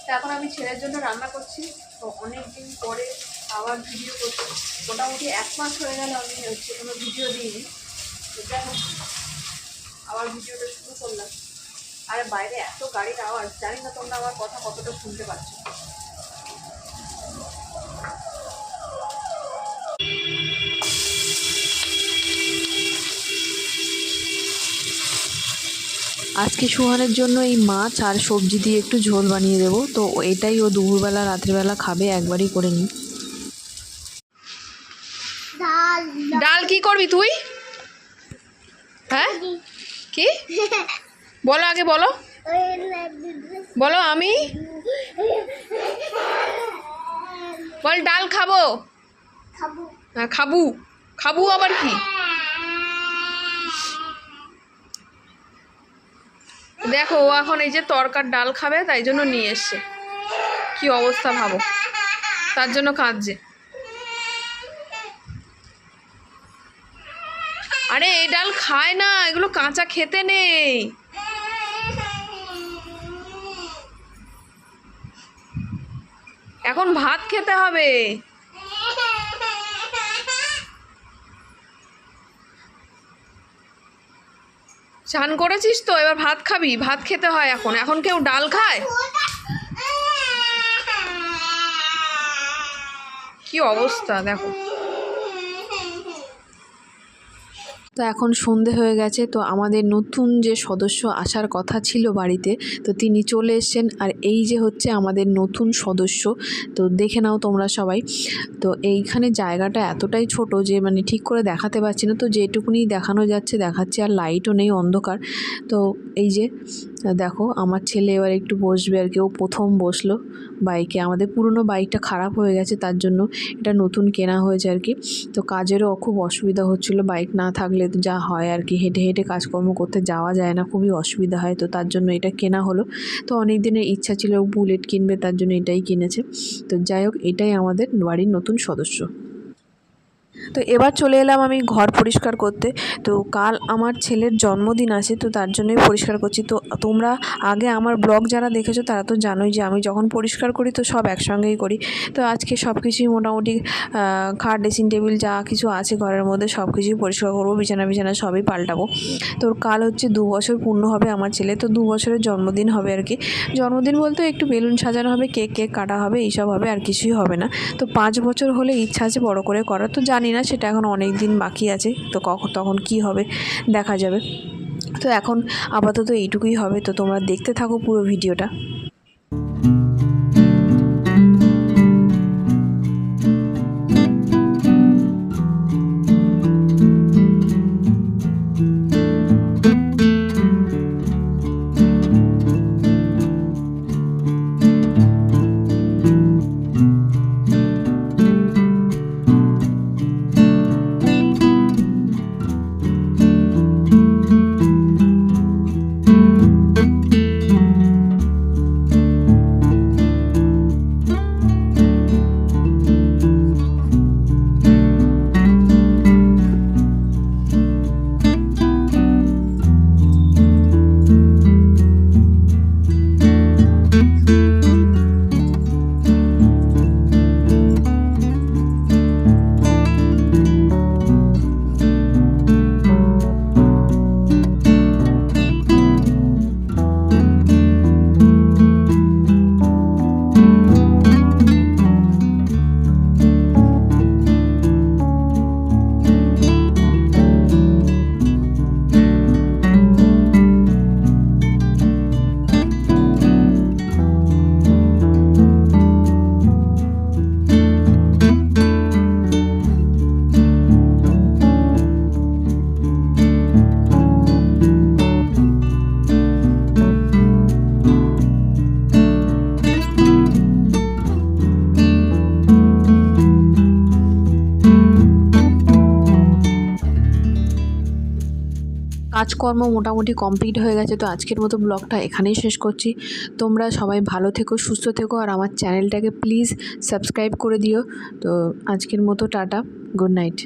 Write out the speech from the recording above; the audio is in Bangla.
তো এখন আমি ছেলের জন্য রান্না করছি। তো অনেক দিন পরে আবার ভিডিও করছি, মোটামুটি 1 মাস হয়ে গেল আমি কোনো ভিডিও দিইনি। তো যাই হোক আবার ভিডিওটা শুরু করলাম। আরে বাইরে এত গাড়ির আওয়াজ, জানি না তোমরা আমার কথা কতটা শুনতে পাচ্ছ। আজকে সুহানের জন্য এই মাছ আর সবজি দিয়ে একটু ঝোল বানিয়ে দেবো। তো এটাই ও দুপুরবেলা রাত্রিবেলা খাবে, একবারই করে নিই। ডাল কি করবি তুই? হ্যাঁ কি বলো, আগে বলো বলো। আমি বল ডাল খাবো। হ্যাঁ খাবু। খাবু আবার কি? দেখো ও এখন এই যে তরকার ডাল খাবে, তাই জন্য নিয়ে এসছে। কি অবস্থা ভাবো, তার জন্য কাঁদছে। আরে এই ডাল খায় না, এগুলো কাঁচা খেতে নেই। এখন ভাত খেতে হবে। স্নান করেছিস তো, এবার ভাত খাবি। ভাত খেতে হয় এখন। এখন কেউ ডাল খায়? কি অবস্থা দেখো। তো এখন সন্ধে হয়ে গেছে। তো আমাদের নতুন যে সদস্য আসার কথা ছিল বাড়িতে, তো তিনি চলে এসেছেন। আর এই যে হচ্ছে আমাদের নতুন সদস্য। তো দেখে নাও তোমরা সবাই। তো এইখানে জায়গাটা এতটাই ছোট যে মানে ঠিক করে দেখাতে পারছি না। তো যেটুকুনি দেখানো যাচ্ছে দেখাচ্ছে, আর লাইটও নেই, অন্ধকার। তো এই যে দেখো আমার ছেলে এবার একটু বসবে আর কি। ও প্রথম বসলো বাইকে। আমাদের পুরনো বাইকটা খারাপ হয়ে গেছে, তার জন্য এটা নতুন কেনা হয়েছে আর কি। তো কাজেরও খুব অসুবিধা হচ্ছিল, বাইক না থাকলে যা হয় আর কি, হেঁটে হেঁটে কাজকর্ম করতে যাওয়া যায় না, খুবই অসুবিধা হয়। তো তার জন্য এটা কেনা হলো। তো অনেক দিনের ইচ্ছা ছিল বুলেট কিনবে, তার জন্য এটাই কিনেছে। তো যাই হোক এটাই আমাদের বাড়ির নতুন সদস্য। তো এবার চলে এলাম আমি ঘর পরিষ্কার করতে। তো কাল আমার ছেলের জন্মদিন আছে, তো তার জন্যই পরিষ্কার করছি। তো তোমরা আগে আমার ব্লগ যারা দেখেছো তারা তো জানোই যে আমি যখন পরিষ্কার করি তো সব একসঙ্গেই করি। তো আজকে সব কিছুই মোটামুটি খাট, ড্রেসিং টেবিল যা কিছু আছে ঘরের মধ্যে সব কিছুই পরিষ্কার করবো, বিছানা সবই পাল্টাবো। তো কাল হচ্ছে 2 বছর পূর্ণ হবে আমার ছেলে। তো 2 বছরের জন্মদিন হবে আর কি। জন্মদিন বলতে একটু বেলুন সাজানো হবে, কেক কাটা হবে, এইসব হবে, আর কিছুই হবে না। তো 5 বছর হলে ইচ্ছা আছে বড় করে করার। তো জানি না, সেটা এখন অনেক দিন বাকি আছে। তো তখন কি হবে দেখা যাবে। তো এখন আপাতত এইটুকুই হবে। তো তোমরা দেখতে থাকো পুরো ভিডিওটা। কাজকর্ম মোটামুটি কমপ্লিট হয়ে গেছে। তো আজকের মতো ব্লগটা এখানেই শেষ করছি। তোমরা সবাই ভালো থেকো, সুস্থ থেকো, আর আমার চ্যানেলটাকে প্লিজ সাবস্ক্রাইব করে দিও। তো আজকের মতো টাটা, গুড নাইট।